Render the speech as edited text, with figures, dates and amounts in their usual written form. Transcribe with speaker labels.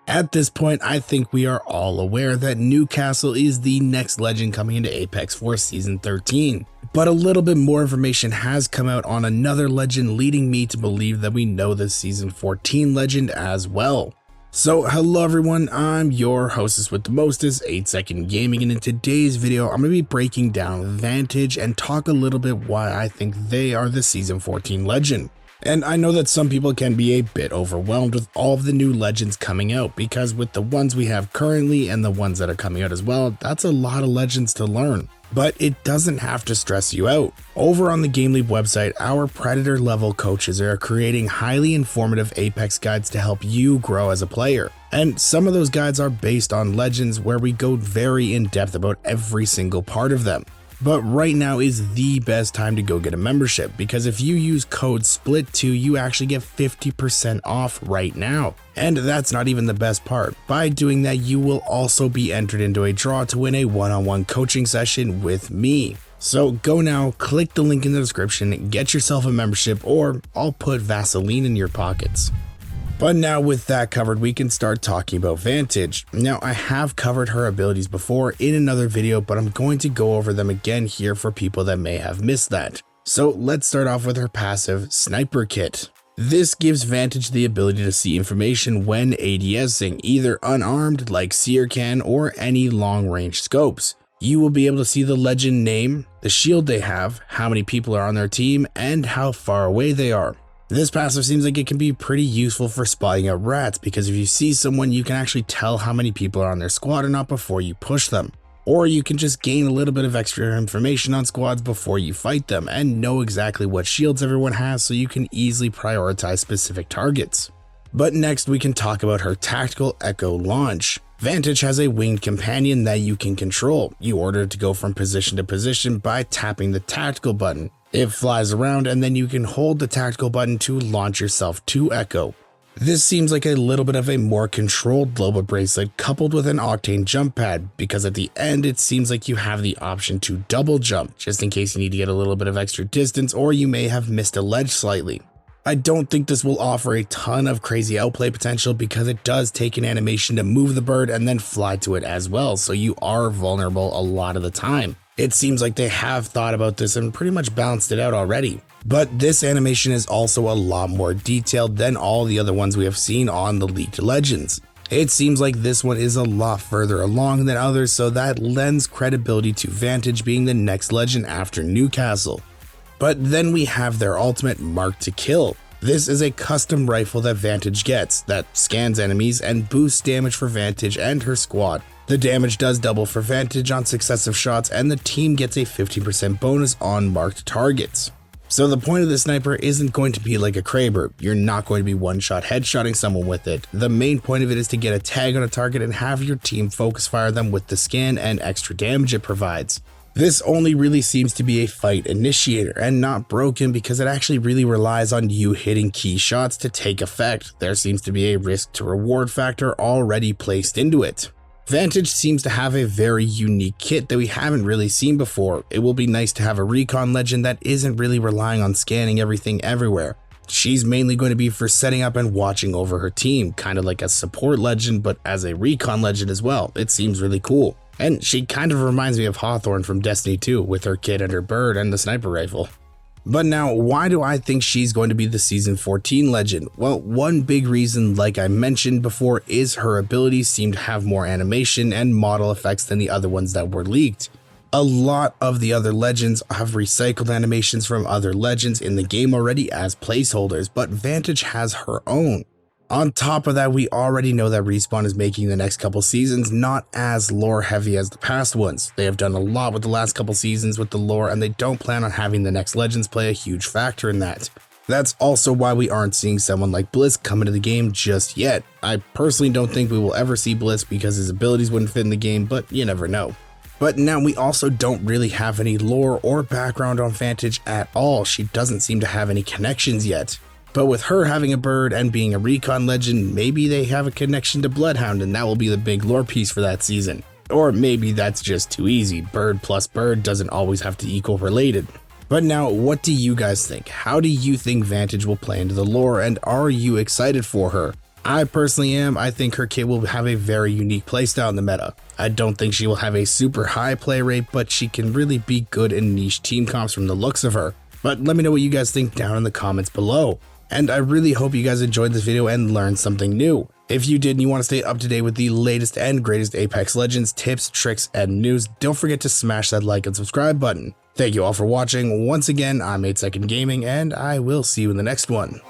Speaker 1: At this point, I think we are all aware that Newcastle is the next legend coming into Apex for Season 13. But a little bit more information has come out on another legend, leading me to believe that we know the Season 14 legend as well. So hello everyone, I'm your hostess with the mostest, 8-Second Gaming, and in today's video I'm going to be breaking down Vantage and talk a little bit why I think they are the Season 14 legend. And I know that some people can be a bit overwhelmed with all of the new legends coming out, because with the ones we have currently and the ones that are coming out as well, that's a lot of legends to learn. But it doesn't have to stress you out. Over on the GameLeap website, our Predator level coaches are creating highly informative Apex guides to help you grow as a player. And some of those guides are based on legends where we go very in depth about every single part of them. But right now is the best time to go get a membership, because if you use code SPLIT2 you actually get 50% off right now. And that's not even the best part. By doing that, you will also be entered into a draw to win a one-on-one coaching session with me. So go now, click the link in the description, get yourself a membership, or I'll put Vaseline in your pockets. But now with that covered, we can start talking about Vantage. Now I have covered her abilities before in another video, but I'm going to go over them again here for people that may have missed that. So let's start off with her passive Sniper Kit. This gives Vantage the ability to see information when ADSing, either unarmed like Seer can or any long range scopes. You will be able to see the legend name, the shield they have, how many people are on their team, and how far away they are. This passive seems like it can be pretty useful for spotting out rats, because if you see someone you can actually tell how many people are on their squad or not before you push them. Or you can just gain a little bit of extra information on squads before you fight them and know exactly what shields everyone has, so you can easily prioritize specific targets. But next we can talk about her tactical echo launch. Vantage has a winged companion that you can control. You order it to go from position to position by tapping the tactical button. It flies around and then you can hold the tactical button to launch yourself to Echo. This seems like a little bit of a more controlled Loba bracelet coupled with an Octane jump pad, because at the end it seems like you have the option to double jump just in case you need to get a little bit of extra distance or you may have missed a ledge slightly. I don't think this will offer a ton of crazy outplay potential, because it does take an animation to move the bird and then fly to it as well, so you are vulnerable a lot of the time. It seems like they have thought about this and pretty much balanced it out already. But this animation is also a lot more detailed than all the other ones we have seen on the leaked legends. It seems like this one is a lot further along than others, so that lends credibility to Vantage being the next legend after Newcastle. But then we have their ultimate Mark to Kill. This is a custom rifle that Vantage gets that scans enemies and boosts damage for Vantage and her squad. The damage does double for Vantage on successive shots, and the team gets a 50% bonus on marked targets. So the point of the sniper isn't going to be like a Kraber. You're not going to be one-shot headshotting someone with it. The main point of it is to get a tag on a target and have your team focus fire them with the scan and extra damage it provides. This only really seems to be a fight initiator and not broken, because it actually really relies on you hitting key shots to take effect. There seems to be a risk to reward factor already placed into it. Vantage seems to have a very unique kit that we haven't really seen before. It will be nice to have a recon legend that isn't really relying on scanning everything everywhere. She's mainly going to be for setting up and watching over her team, kind of like a support legend, but as a recon legend as well. It seems really cool. And she kind of reminds me of Hawthorne from Destiny 2 with her kit and her bird and the sniper rifle. But now, why do I think she's going to be the Season 14 legend? Well, one big reason, like I mentioned before, is her abilities seem to have more animation and model effects than the other ones that were leaked. A lot of the other legends have recycled animations from other legends in the game already as placeholders, but Vantage has her own. On top of that, we already know that Respawn is making the next couple seasons not as lore heavy as the past ones. They have done a lot with the last couple seasons with the lore, and they don't plan on having the next legends play a huge factor in that. That's also why we aren't seeing someone like Bliss come into the game just yet. I personally don't think we will ever see Bliss because his abilities wouldn't fit in the game, but you never know. But now we also don't really have any lore or background on Vantage at all. She doesn't seem to have any connections yet. But with her having a bird and being a recon legend, maybe they have a connection to Bloodhound, and that will be the big lore piece for that season. Or maybe that's just too easy. Bird plus bird doesn't always have to equal related. But now, what do you guys think? How do you think Vantage will play into the lore, and are you excited for her? I personally am. I think her kit will have a very unique playstyle in the meta. I don't think she will have a super high play rate, but she can really be good in niche team comps from the looks of her. But let me know what you guys think down in the comments below. And I really hope you guys enjoyed this video and learned something new. If you did and you want to stay up to date with the latest and greatest Apex Legends tips, tricks, and news, don't forget to smash that like and subscribe button. Thank you all for watching. Once again, I'm 8 Second Gaming, and I will see you in the next one.